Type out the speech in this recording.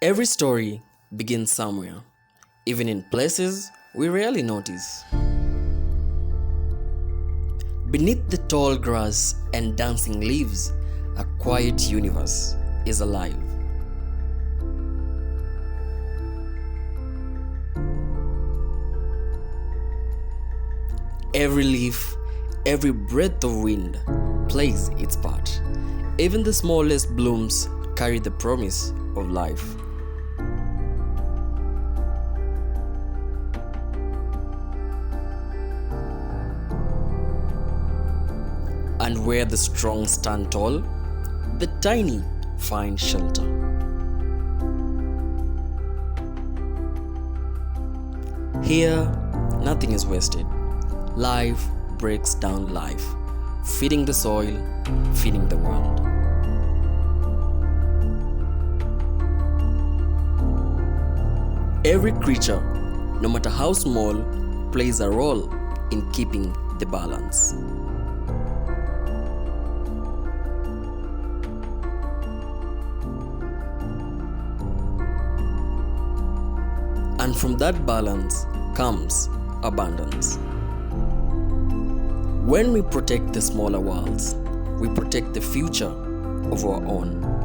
Every story begins somewhere, even in places we rarely notice. Beneath the tall grass and dancing leaves, a quiet universe is alive. Every leaf, every breath of wind plays its part. Even the smallest blooms carry the promise of life. And where the strong stand tall, the tiny find shelter. Here, nothing is wasted. Life breaks down life, feeding the soil, feeding the world. Every creature, no matter how small, plays a role in keeping the balance. And from that balance comes abundance. When we protect the smaller worlds, we protect the future of our own.